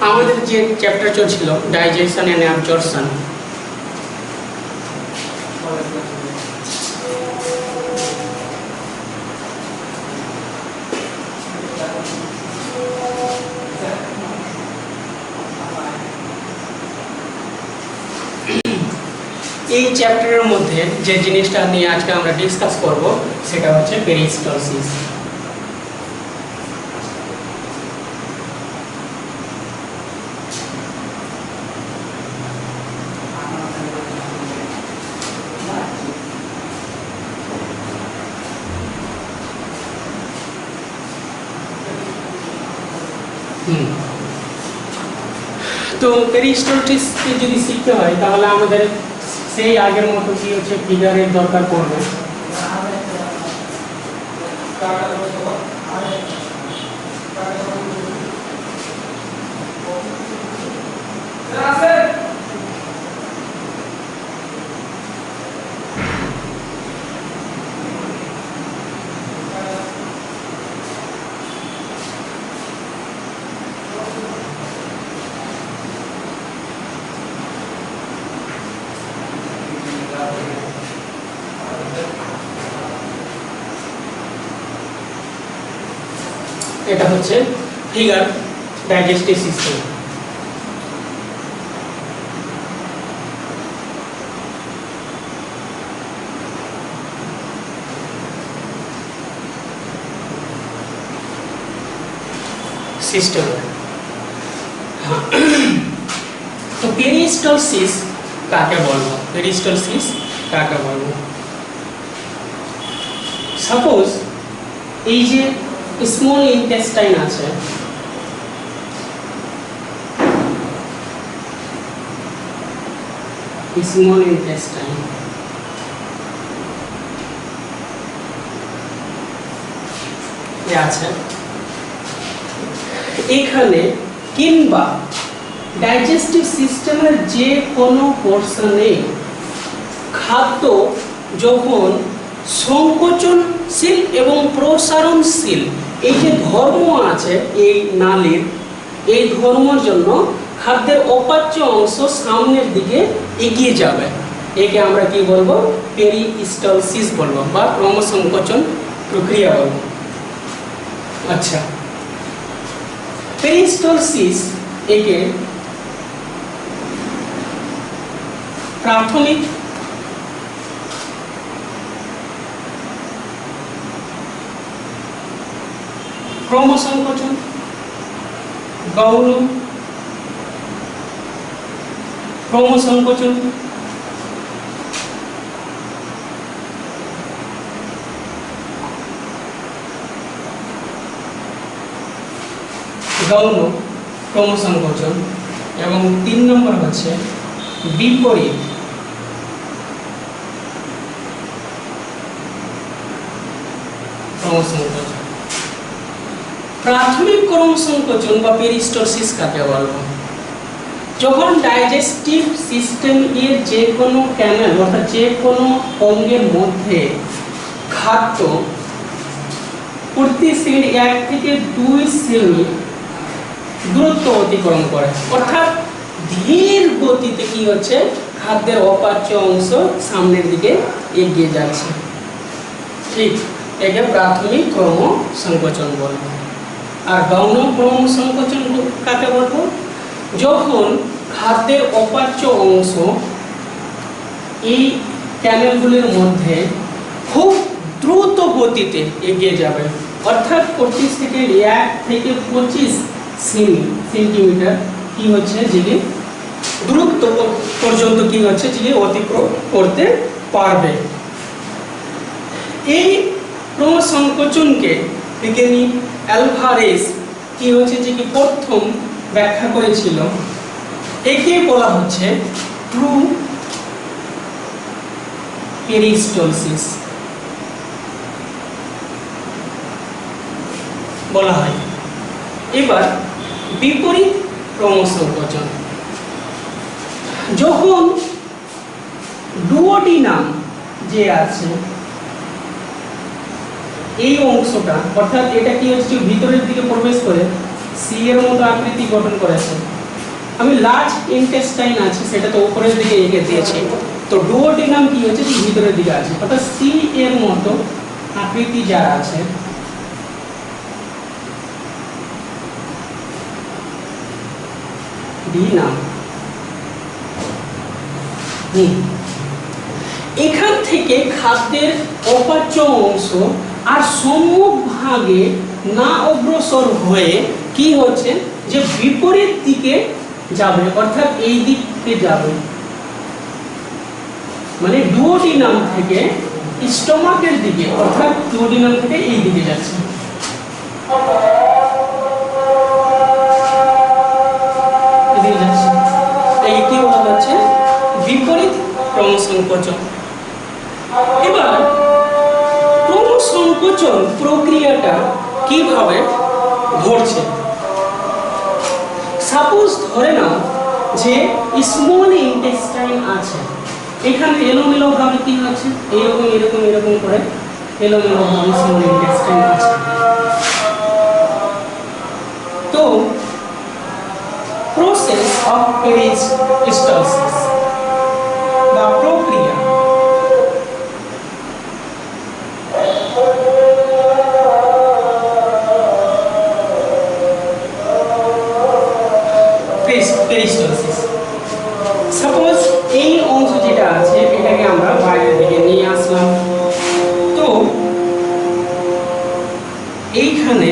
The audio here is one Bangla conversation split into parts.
আমাদের যে চ্যাপ্টার চলছিল ডাইজেশন এন্ড অ্যাবজর্পশন, এই চ্যাপ্টারের মধ্যে যে জিনিসটা নিয়ে আজকে আমরা ডিসকাস করব সেটা হচ্ছে পেরিস্টালসিস। তো পেরিস্টালসিসকে যদি শিখতে হয় তাহলে আমাদের সেই আগের মতো কি হচ্ছে ফিগারের দরকার পড়বে। এটা হচ্ছে ফিগার ডাইজেস্টিভ সিস্টেম। সিস্টেম তো পেরিস্টালসিস কাকে বলবো? পেরিস্টালসিস কাকে বলবো? সাপোজ এই যে স্মল ইন্টেস্টাইন আছে, স্মল ইন্টেস্টাইন আছে এখানে, কিংবা ডাইজেস্টিভ সিস্টেমের যে কোনো পোর্শনে খাদ্য যখন সংকোচনশীল এবং প্রসারণশীল এই যে ধর্ম আছে এই নালীর, এই ধর্মের জন্য খাদ্যের অপাচ্য অংশ সামনের দিকে এগিয়ে যাবে, একে আমরা কি বলবো? পেরিস্টালসিস বলবো বা ক্রমসংকোচন প্রক্রিয়া বলবো। আচ্ছা, পেরিস্টালসিস একে প্রাথমিক ক্রমসংকোচন, গৌণ ক্রমসংকোচন, গৌণ ক্রমসংকোচন এবং 3 নম্বর হচ্ছে বিপরীত ক্রমসংকোচন। প্রাথমিক ক্রমসংকোচন বা পেরিস্টালসিস কাকে বলবো? যখন ডাইজেস্টিভ সিস্টেম এর যে কোনো ক্যানেল অর্থাৎ যে কোনো অঙ্গের মধ্যে খাদ্য প্রতি সেকেন্ড 1 থেকে 2 সেমি দূরত্ব অতিক্রম করে, অর্থাৎ ধীর গতিতে কি হচ্ছে খাদ্যের অপাচ্য অংশ সামনের দিকে এগিয়ে যাচ্ছে, ঠিক, একে প্রাথমিক ক্রমসংকোচন বলবো। আর গৌণ ক্রমসংকোচন কাকে বলবো? যখন খাদ্যের অপাচ্য অংশ এই ক্যানেলগুলির মধ্যে খুব দ্রুত গতিতে এগিয়ে যাবে, অর্থাৎ প্রতি সেকেন্ড 1 থেকে 25 সেন্টিমিটার কি হচ্ছে যে দূরত্ব পর্যন্ত কি হচ্ছে যে অতিক্রম করতে পারবে। এই ক্রমসংকোচনকে বিজ্ঞানী অ্যালভারেজ কি হচ্ছে যে কি প্রথম ব্যাখ্যা করেছিল, একে বলা হচ্ছে ট্রু পেরিস্টালসিস বলা হয়। এবার বিপরীত ক্রমসংকোচন, যখন ডুওডিনাম যে আছে এই অংশটা, অর্থাৎ এটা কি হচ্ছে ভিতরের দিকে প্রবেশ করে সি এর মতো আকৃতি গঠন করেছে, আমি লার্জ ইন্টেস্টাইন আছে সেটা তো উপরের দিকে এঁকে দিয়েছি, তো ডুওডেনাম কি হচ্ছে যে ভিতরের দিকে আছে, অর্থাৎ সি এর মতো আকৃতি যা আছে ডি নাম। এখান থেকে খাদ্যের অপাচ্য অংশ আর সম্মুখ ভাগে না অগ্রসর হয়ে কি হচ্ছে যে বিপরীত দিকে যাবে, অর্থাৎ এই দিকে যাবে, মানে ডুওডিনাম থেকে স্টোমাকের দিকে, অর্থাৎ ডুওডিনাম থেকে এই দিকে যাচ্ছে। এই কি বলা হচ্ছে বিপরীত ক্রমসংকোচন। এবার ক্রমসংকোচন প্রক্রিয়াটা কিভাবে ঘটছে, সাপোজ ধরে নাও যে স্মল ইন্টেস্টাইন আছে, এখানে এলোমেলো ভাবে কি হচ্ছে এরকম এরকম এরকম করে এলোমেলো ভাবে স্মল ইন্টেস্টাইন আছে। তো প্রসেস অফ পেরিস্টালসিস বা প্রক্রিয়া পেরিস্টালসিস, সাপোজ এই অংশ যেটা আছে এটাকে আমরা বাইরের দিকে নিয়ে আসলাম, তো এইখানে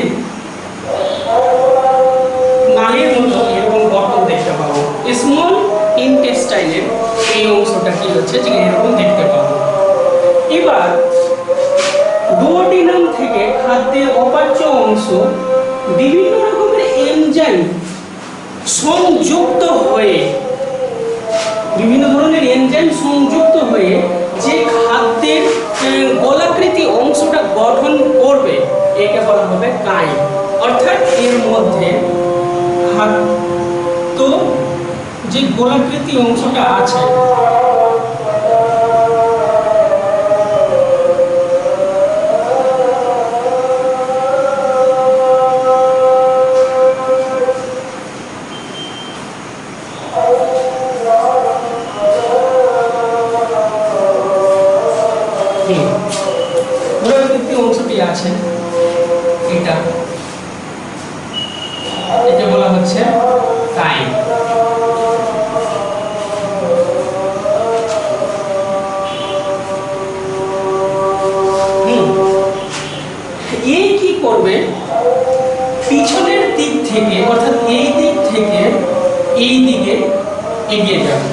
নালীর মতো এরকম গর্ত দেখতে পাবো, স্মল ইন্টেস্টাইনের এই অংশটা কি হচ্ছে যে এরকম দেখতে পাবো। এবার ডুওডিনাম থেকে খাদ্যের অপাচ্য অংশ বিভিন্ন রকমের এনজাইম সংযুক্ত হয়ে, বিভিন্ন ধরনের এনজাইম সংযুক্ত হয়ে যে খাদ্যের গোলাকৃতি অংশটা গঠন করবে একে বলা হবে কাইম, অর্থাৎ এর মধ্যে খাদ্য যে গোলাকৃতি অংশটা আছে অংশটি আছে এটা, এটা বলা হচ্ছে কাইম। এই কি করবে পিছনের দিক থেকে, অর্থাৎ এই দিক থেকে এই দিকে এগিয়ে যাবে।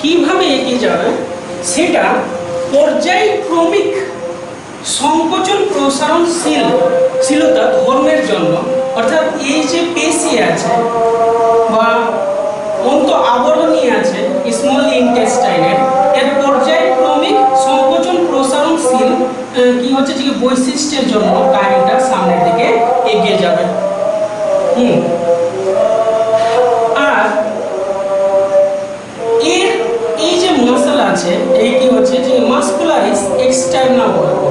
কিভাবে এগিয়ে যাবে সেটা পর্যায়ক্রমিক সংকোচন প্রসারণশীলতা ধর্মের জন্য, অর্থাৎ এই যে পেশি আছে বা অন্ত আবরণী আছে স্মল ইন্টেস্টাইনের, এর পর্যায়ক্রমিক সংকোচন প্রসারণশীল কি হচ্ছে যে বৈশিষ্ট্যের জন্য কাহিনীটা সামনের দিকে এগিয়ে যাবে। আর এর এই যে মাসল আছে এই কি হচ্ছে যে মাসকুলারিস এক্সটার্না বলা হয়।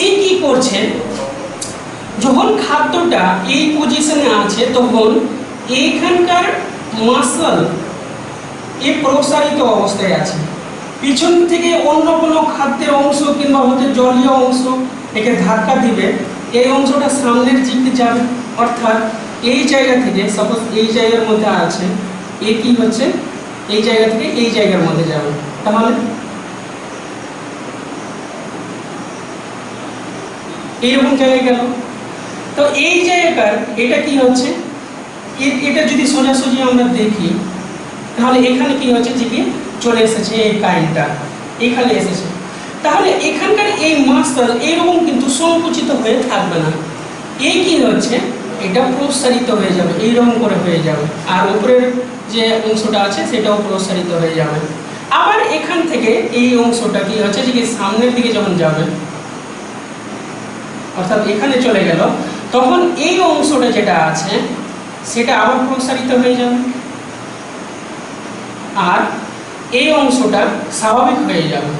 এই কি করছে যখন খাদ্যটা এই পজিশনে আছে তখন এইখানকার মাসল এই প্রসারিত অবস্থায় আছে, পিছন থেকে অন্য কোনো খাদ্যের অংশ কিংবা হচ্ছে জলীয় অংশ একে ধাক্কা দিবে, এই অংশটা সামনের দিকে যাবে, অর্থাৎ এই জায়গা থেকে সাপোজ এই জায়গার মধ্যে আছে এ কি হচ্ছে এই জায়গা থেকে এই জায়গার মধ্যে যাবে, তাহলে এইরকম জায়গায় গেল। তো এই জায়গার এটা কি হচ্ছে এটা যদি সোজাসুজি আমরা দেখি তাহলে এখানে কি হচ্ছে যে কি চলে এসেছে এই কাইনটা এখানে এসেছে, তাহলে এখানকার এই মাসল এরকম কিন্তু সংকুচিত হয়ে থাকবে না, এই কি হচ্ছে এটা প্রসারিত হয়ে যাবে, এইরকম করে হয়ে যাবে, আর উপরের যে অংশটা আছে সেটাও প্রসারিত হয়ে যাবে। আবার এখান থেকে এই অংশটা কি হচ্ছে যে কি সামনের দিকে যখন যাবে অর্থাৎ এখানে চলে গেল, তখন এই অংশটা যেটা আছে সেটা আবার প্রসারিত হয়ে যাবে, আর এই অংশটা স্বাভাবিক হয়ে যাবে,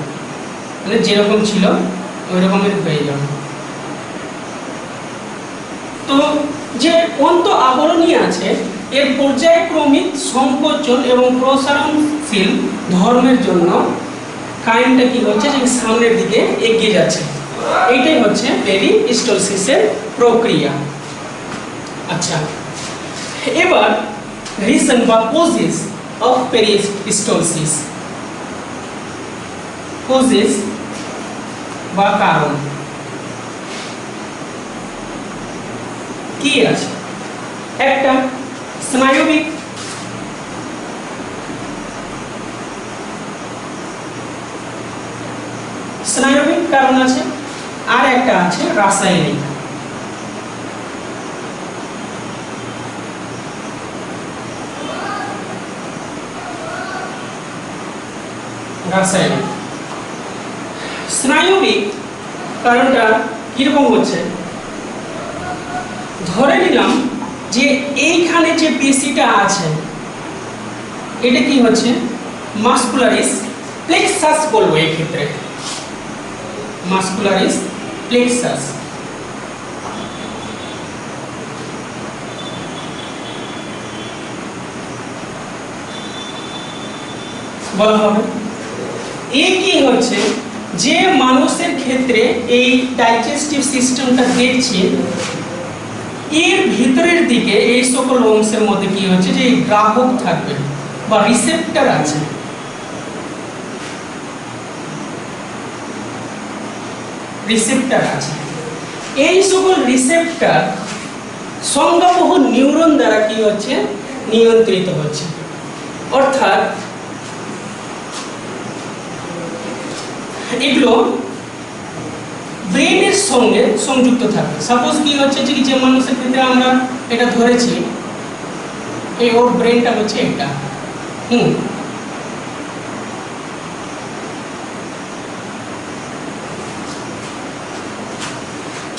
মানে যেরকম ছিল ওই রকমের হয়ে যাবে। তো যে অন্ত আবরণী আছে এর পর্যায়ক্রমিক সংকোচন এবং প্রসারণশীল ধর্মের জন্য কাইমটা কি হচ্ছে যে সামনের দিকে এগিয়ে যাচ্ছে, এইটাই হচ্ছে পেরিস্টলসিসের প্রক্রিয়া। আচ্ছা, এবার রিজন বা কজেস অফ পেরিস্টলসিস, কজেস বা কারণ কি আছে? একটা স্নায়বিক, স্নায়বিক কারণ আছে, আর একটা আছে রাসায়নিক। রাসায়নিক স্নায়বিক কারণটা কিরকম হচ্ছে, ধরে নিলাম যে এইখানে যে পেশিটা আছে এটা কি হচ্ছে মাসকুলারিস প্লেক্সাস বলবো, এই ক্ষেত্রে মাসকুলারিস প্লেক্সাস। বলা হবে এই কি হচ্ছে যে মানুষের ক্ষেত্রে এই ডাইজেস্টিভ সিস্টেমটা দেখছে, এর ভিতরের দিকে এই সকল অংশের মধ্যে কি হচ্ছে যে গ্রাহক থাকবে বা রিসেপ্টর আছে। রিসেপ্টর আছে, এই সকল রিসেপ্টর সংজ্ঞাবহ নিউরন দ্বারা কি হচ্ছে নিয়ন্ত্রিত হচ্ছে। অর্থাৎ এগুলো ব্রেনের সঙ্গে সংযুক্ত থাকে। সাপোজ কি হচ্ছে যে মানুষের ক্ষেত্রে আমরা এটা ধরেছি, এই ওর ব্রেনটা হচ্ছে এটা,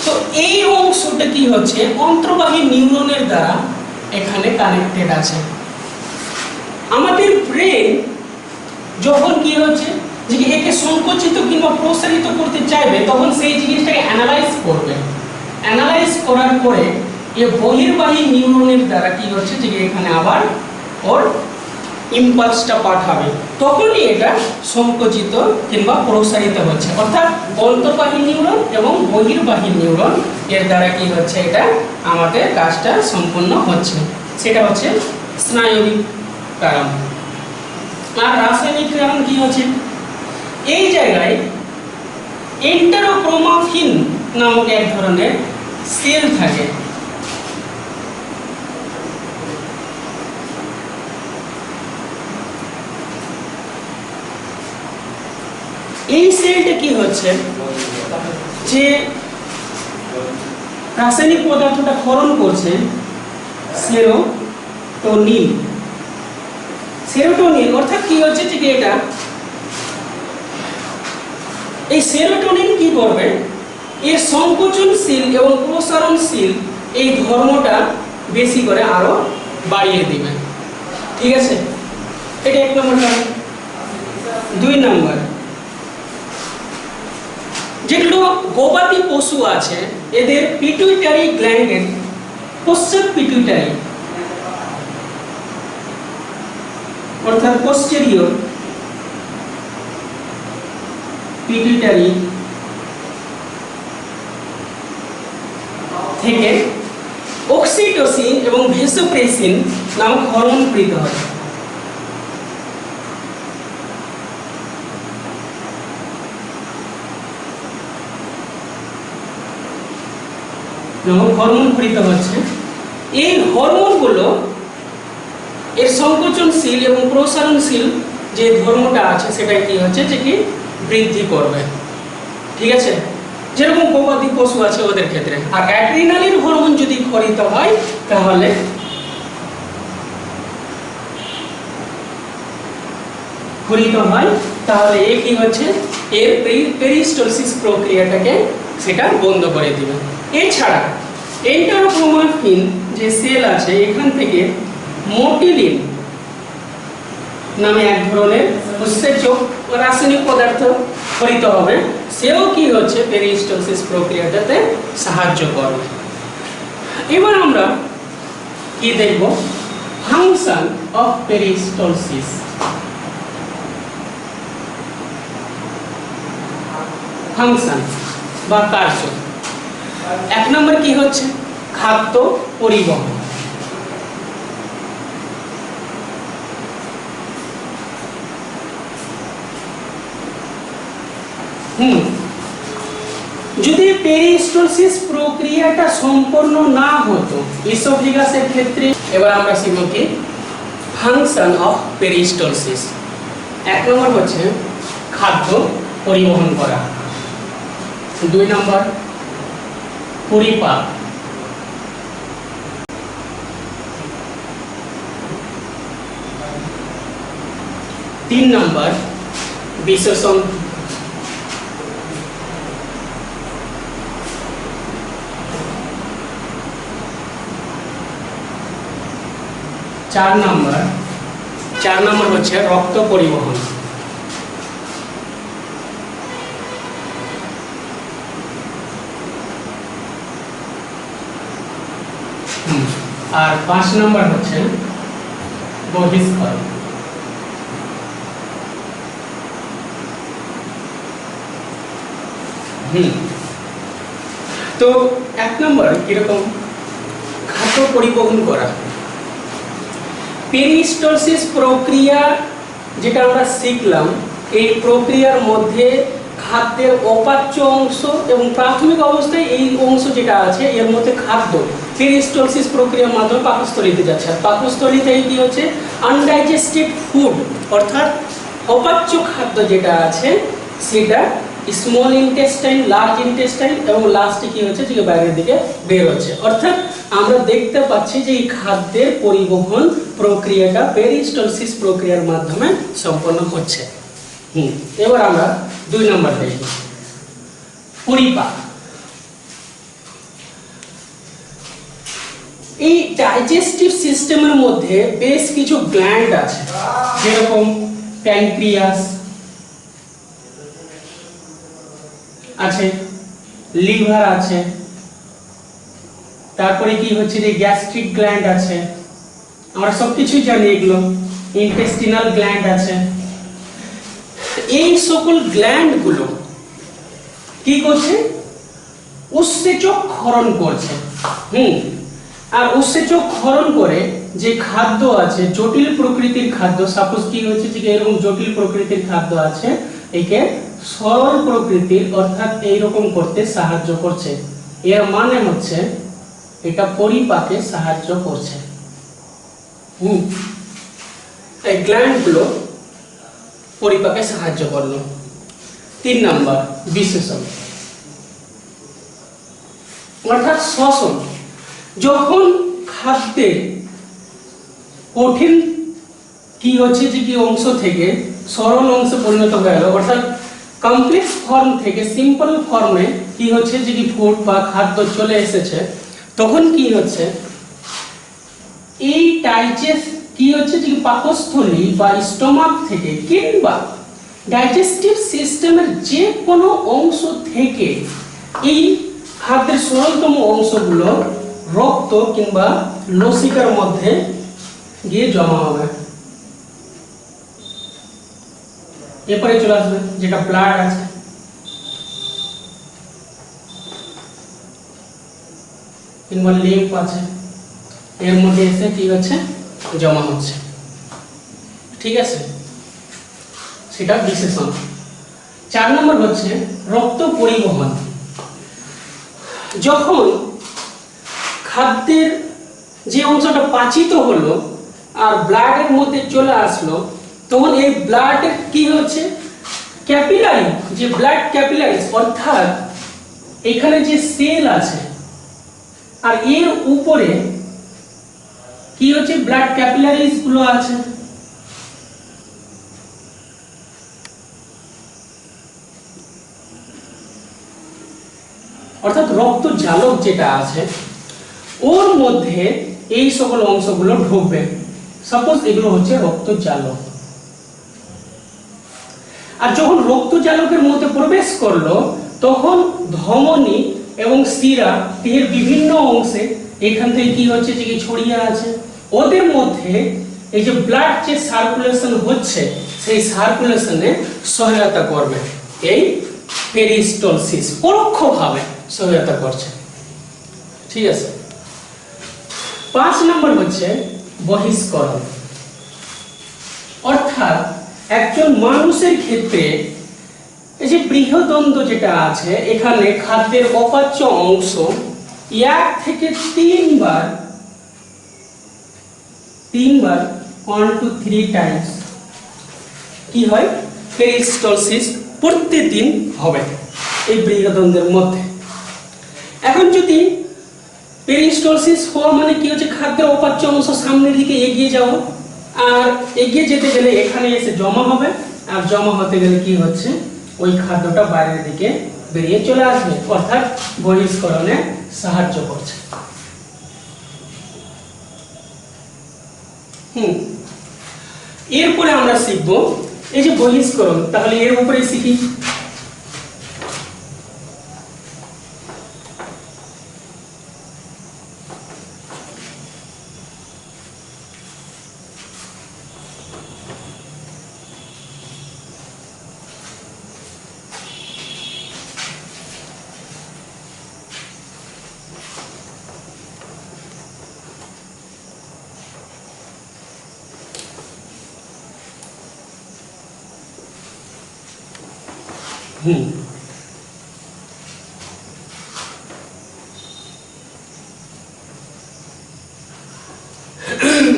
তো এই অংশটা কি হচ্ছে অন্তর্বাহী নিউরনের দ্বারা এখানে কানেক্টেড আছে। আমাদের ব্রেন যখন কি হচ্ছে যে একে সংকুচিত কিংবা প্রসারিত করতে চাইবে তখন সেই জিনিসটাকে অ্যানালাইজ করবে, অ্যানালাইজ করার পরে এই বহির্বাহী নিউরনের দ্বারা কি হচ্ছে যে এখানে আবার ওর ইম্পালসটা পাঠাবে, তখনই এটা সংকুচিত কিংবা প্রসারিত হচ্ছে। অর্থাৎ অন্তর্বাহী নিউরন এবং বহির্বাহী নিউরন এর দ্বারা কি হচ্ছে এটা আমাদের কাজটা সম্পূর্ণ হচ্ছে, সেটা হচ্ছে স্নায়বিক কারণ। আর রাসায়নিক কারণ কি হচ্ছে, এই জায়গায় এন্টেরোক্রোমাফিন নামক এক ধরনের সেল থাকে। এই সেলটা কি হচ্ছে যে রাসায়নিক পদার্থটা ক্ষরণ করছে সেরোটোনিন। সেরোটোনিন অর্থাৎ কি হচ্ছে যে এটা এই সেরোটোনিন কি করবে, এর সংকোচনশীল এবং প্রসারণশীল এই ধর্মটা বেশি করে আরো বাড়িয়ে দিবে। ঠিক আছে, এটা এক নম্বর কারণ। দুই নম্বর, যেগুলো গবাদি পশু আছে এদের পিটুইটারি গ্ল্যান্ডের পশ্চাৎ পিটুইটারি অর্থাৎ পোস্টেরিয়র পিটুইটারি থেকে অক্সিটোসিন এবং ভেসোপ্রেসিন নামক হরমোন প্রেরিত হয়। হরমোন প্রেরিত হচ্ছে, এই হরমোনগুলো এর সংকোচনশীল এবং প্রসারণশীল যে ধর্মটা আছে সেটা কি হচ্ছে যে কি বৃদ্ধি করবে। ঠিক আছে, যেরকম গবাদি পশু আছে ওদের ক্ষেত্রে। আর অ্যাড্রিনালিন হরমোন যদি ক্ষরিত হয় তাহলে এ কি হচ্ছে এর পেরিস্টলসিস প্রক্রিয়াটাকে সেটা বন্ধ করে দিবে। এছাড়া এন্টেরোক্রোমাফিন যে সেল আছে এখান থেকে মোটিলিন নামে এক ধরনের উৎসেচক রাসায়নিক পদার্থ তৈরি হবে, সেও কি হচ্ছে পেরিস্টলসিস প্রক্রিয়াটাতে সাহায্য করে। এবার আমরা কি দেখব, ফাংশন অফ পেরিস্টলসিস। ফাংশন বা কার্য। এক নম্বর কি হচ্ছে, খাদ্য পরিবহন। যদি পেরিস্টলসিস প্রক্রিয়াটা সম্পূর্ণ না হতো ইসোফেগাসের ক্ষেত্রে, এবার আমরা শিখব কি ফাংশন অফ পেরিস্টলসিস। এক নম্বর হচ্ছে খাদ্য পরিবহন করা, দুই নম্বর পরিপাক, তিন নম্বর বিশেষণ, চার নম্বর হচ্ছে রক্ত পরিবহন, আর 5 নম্বর হচ্ছে বহিষ্করণ। তো এক নম্বর কিরকম, খাদ্য পরিবহন করা। পেরিস্টলসিস প্রক্রিয়া যেটা আমরা শিখলাম, এই প্রক্রিয়ার মধ্যে খাদ্যের অপাচ্য অংশ এবং প্রাথমিক অবস্থায় এই অংশ যেটা আছে এর মধ্যে খাদ্য পেরিস্টলসিস প্রক্রিয়ার মাধ্যমে পাকস্থলীতে যাচ্ছে। আর পাকস্থলীতে কি হচ্ছে, আনডাইজেস্টেড ফুড অর্থাৎ অপাচ্য খাদ্য যেটা আছে সেটা স্মল ইন্টেস্টাইন, লার্জ ইন্টেস্টাইন এবং লাস্টে কি হচ্ছে যে বাইরের দিকে বের হচ্ছে। অর্থাৎ আমরা দেখতে পাচ্ছি যে এই খাদ্যের পরিবহন প্রক্রিয়াটা পেরিস্টলসিস প্রক্রিয়ার মাধ্যমে সম্পন্ন হচ্ছে। এবার আমরা 2 নম্বর দেখব, পরিপাক। এই ডাইজেস্টিভ সিস্টেমের মধ্যে বেশ কিছু গ্ল্যান্ড আছে, যেরকম প্যানক্রিয়াস আছে, লিভার আছে, তারপরে কি হচ্ছে যে গ্যাস্ট্রিক গ্ল্যান্ড আছে, আমরা সবকিছুই জানি এগুলো, ইন্টেস্টিনাল গ্ল্যান্ড আছে। এই সকল গ্ল্যান্ডগুলো কি করছে, উৎসেচক ক্ষরণ করছে। আর উৎসেচক ক্ষরণ করে যে খাদ্য আছে জটিল প্রকৃতির খাদ্য, সাপোজ কি হচ্ছে যে এরকম জটিল প্রকৃতির খাদ্য আছে, একে সরল প্রকৃতির অর্থাৎ এইরকম করতে সাহায্য করছে। এর মানে হচ্ছে এটা পরিপাকে সাহায্য করছে। এই গ্ল্যান্ডগুলো পরিপাকে সাহায্য করলো। 3 নম্বর বিশেষণ অর্থাৎ শ্বসন। যখন খাদ্যের কঠিন কি হচ্ছে যে কি অংশ থেকে সরল অংশে পরিণত হয়ে গেল, অর্থাৎ কমপ্লেক্স ফর্ম থেকে সিম্পল ফর্মে কি হচ্ছে যে কি ফুড বা খাদ্য চলে এসেছে, তখন কি হচ্ছে এই ডাইজেস্ট কি হচ্ছে যে পাকস্থলী বা স্টোমাক থেকে কিংবা ডাইজেস্টিভ সিস্টেমের যে কোনো অংশ থেকে এই খাদ্যের সরলতম অংশগুলো রক্ত কিংবা লসিকার মধ্যে গিয়ে জমা হবে। এরপরে চলে আসবে যেটা ব্লাড আছে, কিংবা লিম্ফ আছে, এর মধ্যে এসে কি হচ্ছে জমা হচ্ছে। ঠিক আছে, সেটা বিশেষণ। 4 নম্বর হচ্ছে রক্ত পরিবহন। যখন খাদ্যের যে অংশটা পাচিত হলো আর ব্লাডের মধ্যে চলে আসলো, তখন এই ব্লাডের কি হচ্ছে ক্যাপিলারি, যে ব্লাড ক্যাপিলারিজ অর্থাৎ এখানে যে সেল আছে আর এর উপরে কি হচ্ছে ব্লাড ক্যাপিলারিজ গুলো আছে। অর্থাৎ রক্ত জালক যেটা আছে ওর মধ্যে এই সকল অংশগুলো ঢুকবে। সাপোজ এগুলো হচ্ছে রক্ত জালক। আর যখন রক্তজালকের মধ্যে প্রবেশ করলো তখন ধমনী এবং শিরা দেহের বিভিন্ন অংশে এখান থেকে কি হচ্ছে যে কি ছড়িয়ে আছে, ওদের মধ্যে এই যে ব্লাড যে সার্কুলেশন হচ্ছে সেই সার্কুলেশনে সহায়তা করবে এই পেরিস্টলসিস, পরোক্ষভাবে সহায়তা করছে। ঠিক আছে, 5 নম্বর হচ্ছে বহিষ্করণ। অর্থাৎ একজন মানুষের ক্ষেত্রে এই যে বৃহদন্ড যেটা আছে এখানে খাদ্যের অপাচ্য অংশ 1 থেকে 3 বার 1 to 3 টাইমস কি হয় পেরিস্টলসিস প্রতিদিন হবে এই বৃহদন্ডের মধ্যে। এখন যদি পেরিস্টলসিস হওয়া মানে কি হচ্ছে, খাদ্যের অপাচ্য অংশ সামনের দিকে এগিয়ে যাওয়া, আর এগিয়ে যেতে গেলে এখানে এসে জমা হবে, আর জমা হতে গেলে কি হচ্ছে ওই খাদ্যটা বাইরের দিকে বেরিয়ে চলে আসবে, অর্থাৎ বহিষ্করণে সাহায্য করছে। এরপরে আমরা শিখব এই যে বহিষ্করণ, তাহলে এর উপরে শিখি।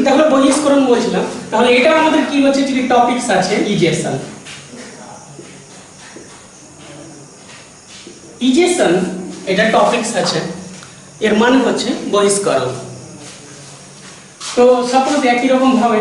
তাহলে বহিষ্করণ বলছিলাম, তাহলে এটা আমাদের কি হচ্ছে যে টপিকস আছে ইজেশন। ইজেশন এটা টপিকস আছে, এর মানে হচ্ছে বহিষ্করণ। তো সাপোজ একই রকম ভাবে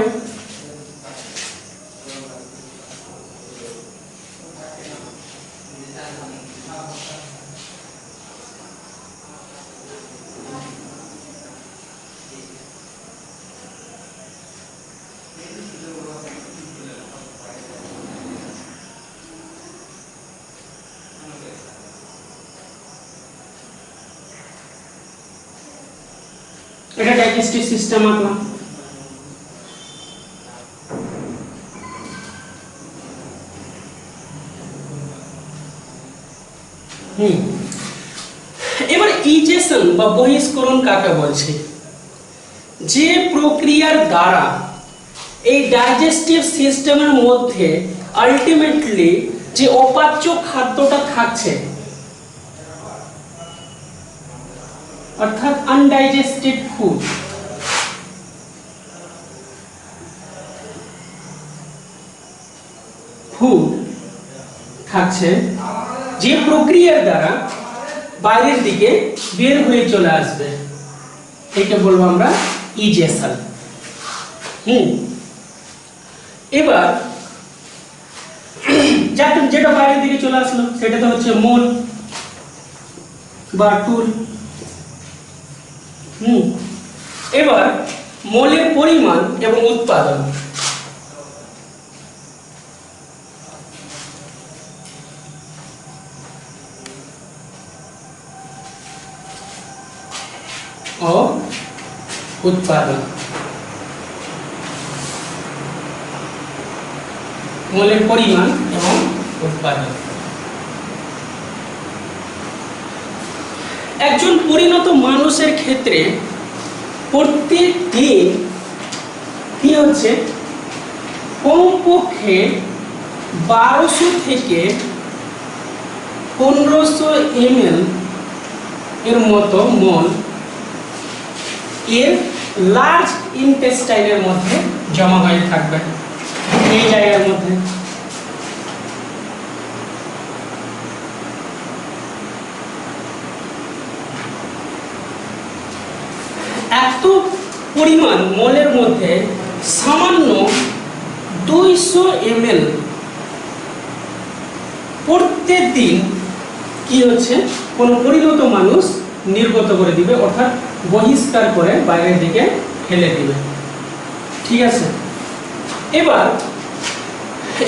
এটা ডাইজেস্টিভ সিস্টেম আঁকলাম। এবার ইজেশন বা বহিষ্করণ কাকে বলছে, যে প্রক্রিয়ার দ্বারা এই ডাইজেস্টিভ সিস্টেমের মধ্যে আলটিমেটলি যে অপাচ্য খাদ্যটা থাকছে, অর্থাৎ আনডাইজেস্টেড ফুড, থাকছে, যে প্রক্রিয়ার দ্বারা বাইরের দিকে বের হয়ে চলে আসবে, একে বলবো আমরা ইজেশন। এবার যেটা বাইরের দিকে চলে আসলো সেটা তো হচ্ছে মোল বা টুল। এবার মোলের পরিমাণ এবং উৎপাদন। ও উৎপাদন, মোলের পরিমাণ এবং উৎপাদন। একজন পরিণত মানুষের ক্ষেত্রে প্রত্যেকদিন কি হচ্ছে কমপক্ষে 1200 থেকে 1500 ml এর মতো মোল এর লার্জ ইন্টেস্টাইনের মধ্যে জমা হয়ে থাকবে, এই জায়গার মধ্যে। এত পরিমাণ মোলের মধ্যে সামান্য 200 ml প্রত্যেকদিন কি হচ্ছে কোন পরিণত মানুষ নির্গত করে দিবে, অর্থাৎ বহিষ্কার করে বাইরের দিকে ফেলে দিবে। ঠিক আছে, এবার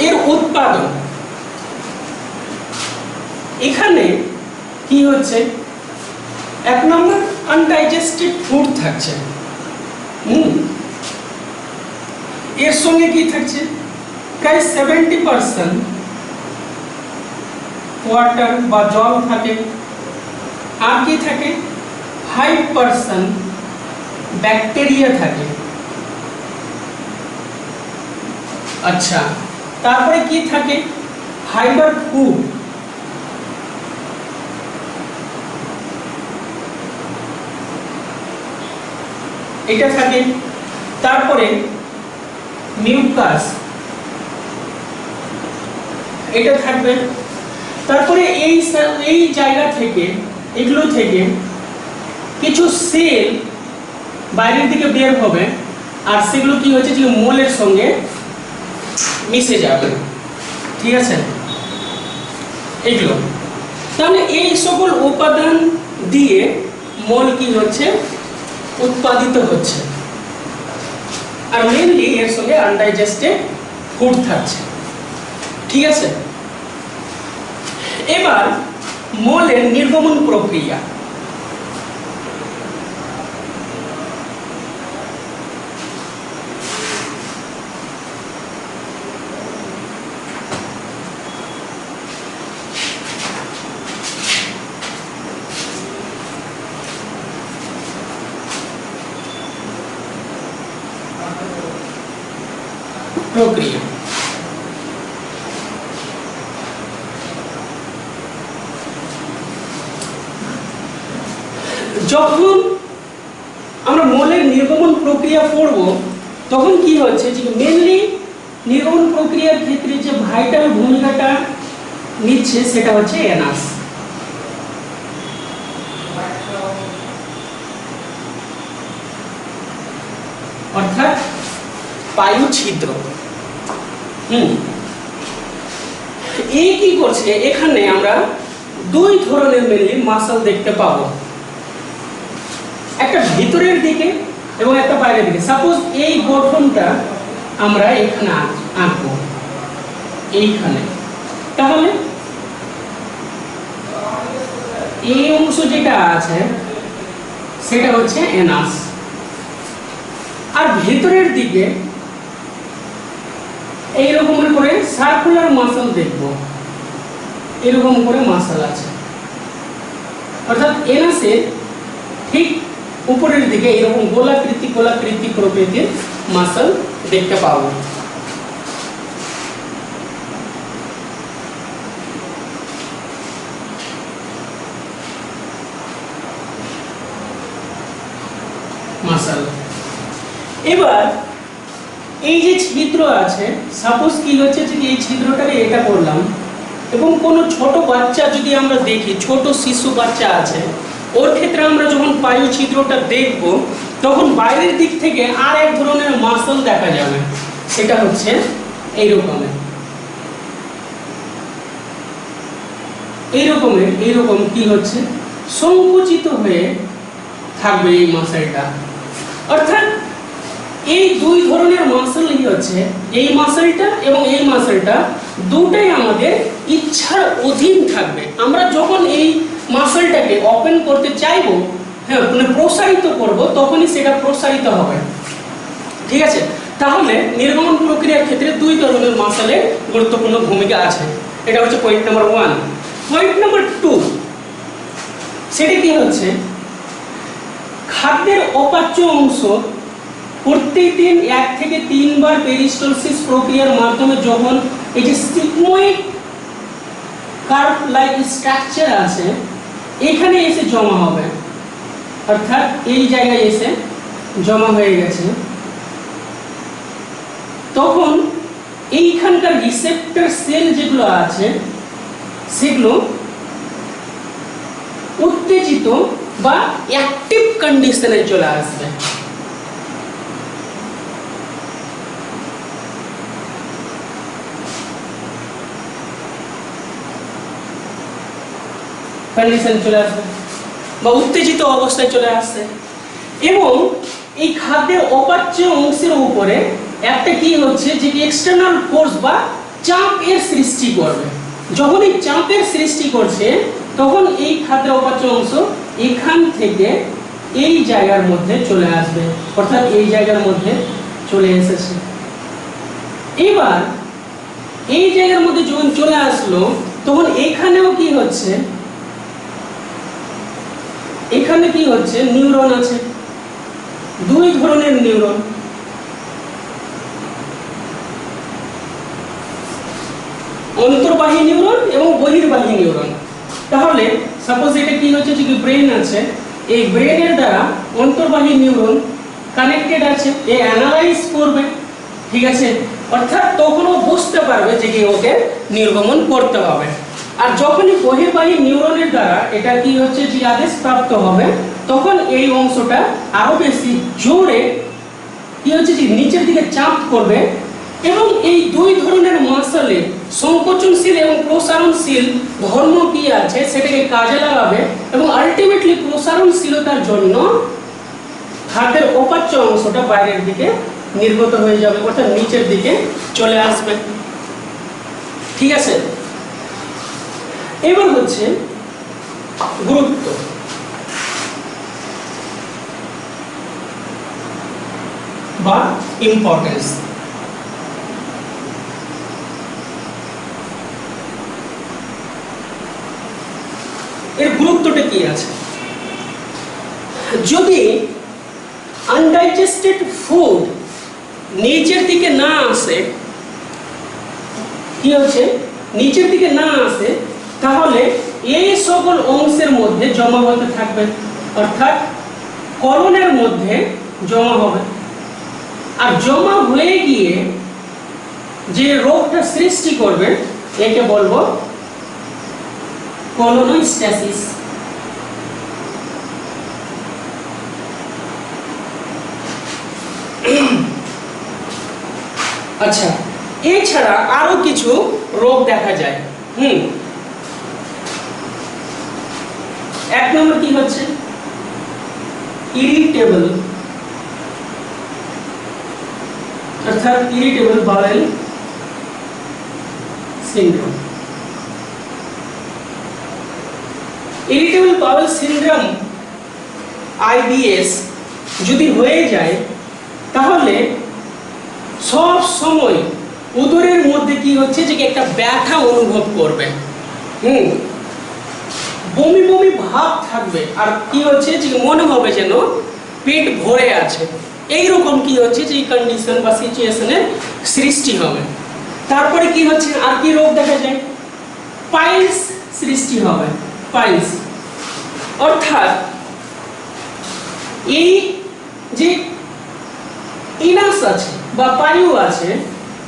এর উৎপাদন এখানে কি হচ্ছে, এক নম্বর আনডাইজেস্টেড ফুড থাকছে, এর সঙ্গে কি থাকছে, প্রায় 70% ওয়াটার বা জল থাকে, আর কি থাকে 5% ব্যাকটেরিয়া থাকে। আচ্ছা, তারপরে কি থাকে, ফাইবার ফুড, এটা থাকে, তারপরে মিউকাস এটা থাকবে, তারপরে এই জায়গা থেকে, এগুলো থেকে কিছু সেল বাইরের দিকে বের হবে, আর সেগুলো কি হচ্ছে যে মলের সঙ্গে মিশে যাবে, ঠিক আছে, এগুলো। তাহলে এই সকল উপাদান দিয়ে মল কি হচ্ছে, উৎপাদিত হচ্ছে, আর মেনলি এর সঙ্গে আনডাইজেস্টেড ফুড থাকছে, ঠিক আছে। এবার মলের নির্গমন প্রক্রিয়া, প্রক্রিয়া যখন আমরা মলের নির্গমন প্রক্রিয়া পড়ব, তখন কি হচ্ছে যে মেনলি নির্গমন প্রক্রিয়ার ক্ষেত্রে যে ভাইটাল ভূমিকাটা নিচ্ছে সেটা হচ্ছে এনাস। অর্থাৎ পায়ু ছিদ্র। এই কি করছে, এখানে আমরা দুই ধরনের মেনলি মাসল দেখতে পাবো, একটা ভিতরের দিকে এবং একটা বাইরের দিকে। সাপোজ এই গঠনটা আমরা এখানে আঁকবো, এইখানে, তাহলে এই অংশ যেটা আছে সেটা হচ্ছে এনাস, আর ভেতরের দিকে এইরকম করে সার্কুলার মাসল দেখব, এরকম করে মাসল আছে, অর্থাৎ এনাসের ঠিক উপরের দিকে এরকম গোলাকৃতি প্রকৃতির মাসল দেখতে পাবো। মাসল। এবার এই যে ছিদ্র আছে, সাপোজ কি হচ্ছে যে এই ছিদ্রটাকে এটা করলাম, এবং কোনো ছোট বাচ্চা যদি আমরা দেখি, ছোট শিশু বাচ্চা আছে, ওর ক্ষেত্রে আমরা যখন পায়ু ছিদ্রটা দেখব, তখন বাইরের দিক থেকে আর এক ধরনের মাসল দেখা যাবে, সেটা হচ্ছে এইরকম কি হচ্ছে, সংকুচিত হয়ে থাকবে এই মাসলটা। অর্থাৎ এই দুই ধরনের মাসলই হচ্ছে, এই মাসলটা এবং এই মাসলটা দুটাই আমাদের ইচ্ছার অধীন থাকবে। আমরা যখন এই মাসলটাকে ওপেন করতে চাইবো, হ্যাঁ, মানে প্রসারিত করব, তখনই সেটা প্রসারিত হবে, ঠিক আছে। তাহলে নির্গমন প্রক্রিয়ার ক্ষেত্রে দুই ধরনের মাসলের গুরুত্বপূর্ণ ভূমিকা আছে। এটা হচ্ছে পয়েন্ট নাম্বার 1। পয়েন্ট নাম্বার 2, সেটা কি হচ্ছে, খাদ্যের অপাচ্য অংশ প্রত্যেকদিন 1 থেকে 3 বার পেরিস্টালসিস প্রক্রিয়ার মাধ্যমে যখন এই যে সিগময়েড কার্ভ লাইক স্ট্রাকচার আছে এখানে এসে জমা হবে, অর্থাৎ এই জায়গায় এসে জমা হয়ে গেছে, তখন এইখানকার রিসেপ্টর সেল যেগুলো আছে সেগুলো উত্তেজিত বা অ্যাক্টিভ কন্ডিশনে চলে আসবে। কন্ডিশন চলে আসবে বা উত্তেজিত অবস্থায় চলে আসছে, এবং এই খাদ্যের অপাচ্য অংশের উপরে একটা কি হচ্ছে যে এক্সটার্নাল ফোর্স বা চাপ এর সৃষ্টি করবে। যখন এই চাপের সৃষ্টি করছে তখন এই খাদ্যের অপাচ্য অংশ এখান থেকে এই জায়গার মধ্যে চলে আসবে, অর্থাৎ এই জায়গার মধ্যে চলে এসেছে। এবার এই জায়গার মধ্যে যখন চলে আসলো তখন এখানেও কি হচ্ছে, এখানে কি হচ্ছে, নিউরন আছে, দুই ধরনের নিউরন। অন্তর্বাহী নিউরন এবং বহির্বাহী নিউরন। তাহলে সাপোজ এটা কি হচ্ছে যে ব্রেন আছে, এই ব্রেনের দ্বারা অন্তর্বাহী নিউরন কানেক্টেড আছে, এ অ্যানালাইজ করবে, ঠিক আছে, অর্থাৎ তখনও বুঝতে পারবে যে কি ওকে নির্গমন করতে হবে। আর যখনই বহির্বাহী নিউরনের দ্বারা এটা কি হচ্ছে যে আদেশ প্রাপ্ত হবে, তখন এই অংশটা আরো বেশি জোরে কি হচ্ছে যে নিচের দিকে চাপ করবে এবং এই দুই ধরনের মাসলে সংকোচনশীল এবং প্রসারণশীল ধর্ম কি আছে সেটাকে কাজে লাগাবে এবং আলটিমেটলি প্রসারণশীলতার জন্য খাদ্যের অপাচ্য অংশটা বাইরের দিকে নির্গত হয়ে যাবে, অর্থাৎ নিচের দিকে চলে আসবে। ঠিক আছে, এবার হচ্ছে গুরুত্ব। বা ইম্পর্টেন্স। এর গুরুত্বটা কি আছে? যদি আনডাইজেস্টেড ফুড নিচের দিকে না আসে, কি হচ্ছে, নিচের দিকে না আসে, তাহলে এই সকল অংশের মধ্যে জমা হতে থাকবে, অর্থাৎ কলনের মধ্যে জমা হবে। আর জমা হয়ে গিয়ে যে রোগটা সৃষ্টি করবে একে বলবো কোলোনোস্ট্যাসিস। আচ্ছা, এছাড়া আরো কিছু রোগ দেখা যায়। এক নম্বর কি হচ্ছে, ইরিটেবল, অর্থাৎ irritable bowel syndrome. Irritable bowel syndrome IBS যদি হয়ে যায় তাহলে সব সময় উদরের মধ্যে কি হচ্ছে যে একটা ব্যথা অনুভব করবে, বমি বমি ভাব থাকবে, আর কি হচ্ছে যে মনে হবে যেন পেট ভরে আছে, এইরকম কি হচ্ছে যে কন্ডিশন বা সিচুয়েশনের সৃষ্টি হবে। তারপরে কি হচ্ছে, আর কি রোগ দেখা যায়, পাইলস সৃষ্টি হবে। পাইলস অর্থাৎ এই যে ইনাস আছে বা পায়ু আছে,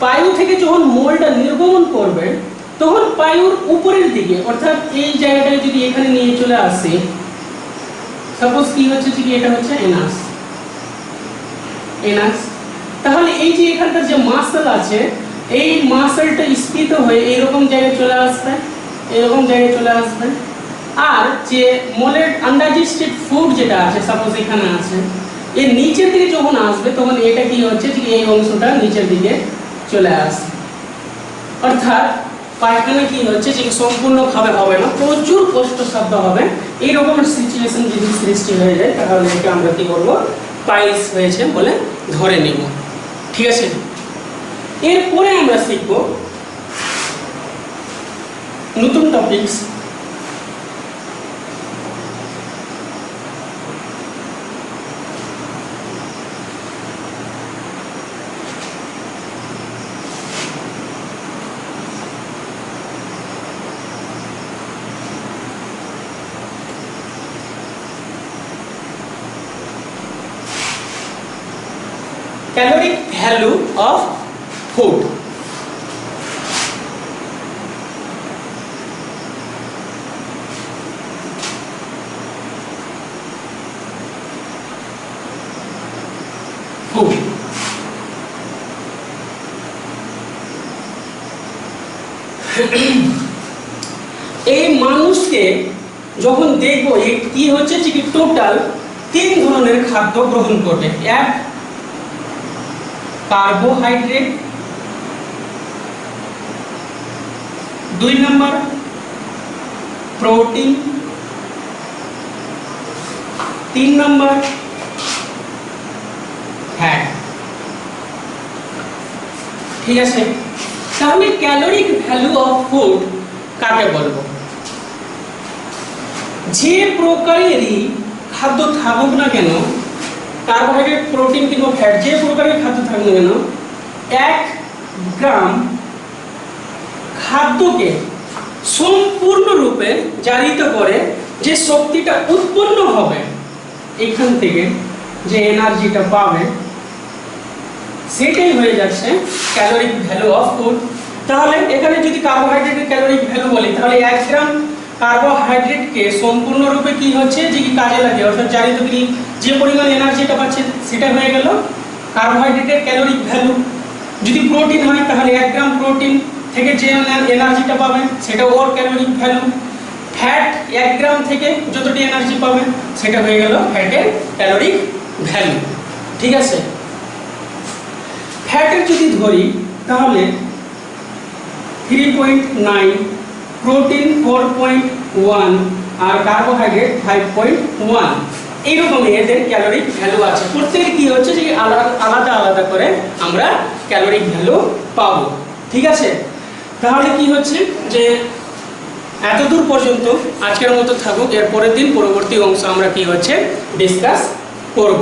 পায়ু থেকে যখন মলটা নির্গমন করবে তখন পায়ুর উপরের দিকে, অর্থাৎ এই জায়গাটায় যদি এখানে নিয়ে চলে আসে, সাপোজ কি হচ্ছে যে এটা হচ্ছে এনাস, এনাস, তাহলে এই যে এখানকার যে মাসল আছে এই মাসলটা স্ফীত হয়ে এইরকম জায়গায় চলে আসবে, এরকম জায়গায় চলে আসবে। আর যে মলের আনডাইজেস্টেড ফুড যেটা আছে, সাপোজ এখানে আছে, এর নিচের দিকে যখন আসবে তখন এটা কি হচ্ছে যে এই অংশটা নিচের দিকে চলে আসে, অর্থাৎ পায়খানা কি হচ্ছে যে সম্পূর্ণভাবে হবে না, প্রচুর কষ্টসাধ্য হবে। এই রকমের সিচুয়েশন যদি সৃষ্টি হয়ে যায় তাহলে এটা আমরা কি করবো, পাইলস হয়েছে বলে ধরে নেব। ঠিক আছে, এরপরে আমরা শিখব নতুন topics, caloric value of food. Food. এই মানুষকে যখন দেখবো কি হচ্ছে যে টোটাল 3 ধরনের খাদ্য গ্রহণ করবে। এক, কার্বোহাইড্রেট, 2 নম্বর প্রোটিন, 3 নম্বর ফ্যাট। ঠিক আছে, তাহলে ক্যালোরিক ভ্যালু অফ ফুড কাকে বলবো? যে প্রকারেরই খাদ্য থাকুক না কেন, কার্বোহাইড্রেট, প্রোটিন কিংবা ফ্যাট, যে প্রকারের খাদ্য থাকুক না কেন, 1 গ্রাম খাদ্যকে সম্পূর্ণরূপে জারিত করে যে শক্তিটা উৎপন্ন হবে, এখান থেকে যে এনার্জিটা পাবে, সেটাই হয়ে যাচ্ছে ক্যালোরিক ভ্যালু অফ ফুড। তাহলে এখানে যদি কার্বোহাইড্রেটের ক্যালোরিক ভ্যালু বলি, তাহলে 1 গ্রাম কার্বোহাইড্রেটকে সম্পূর্ণরূপে কি হচ্ছে যে কি কাজে লাগে, অর্থাৎ জারিত কি যে পরিমাণ এনার্জিটা পাচ্ছে সেটা হয়ে গেল কার্বোহাইড্রেটের ক্যালোরিক ভ্যালু। যদি প্রোটিন হয় তাহলে 1 গ্রাম প্রোটিন থেকে যে এনার্জিটা পাবে সেটা ওর ক্যালোরিক ভ্যালু। ফ্যাট 1 গ্রাম থেকে যতটি এনার্জি পাবে সেটা হয়ে গেল ফ্যাটের ক্যালোরিক ভ্যালু। ঠিক আছে, ফ্যাটের যদি ধরি তাহলে 3.9, প্রোটিন 4.1 আর কার্বোহাইড্রেট 5.1, এইরকম এদের ক্যালোরিক ভ্যালু আছে। প্রত্যেকের কি হচ্ছে যে আলাদা আলাদা করে আমরা ক্যালোরিক ভ্যালু পাবো। ঠিক আছে, তাহলে কি হচ্ছে যে এতদূর পর্যন্ত আজকের মতো থাকুক, এর পরের দিন পরবর্তী অংশ আমরা কি হচ্ছে ডিসকাস করব।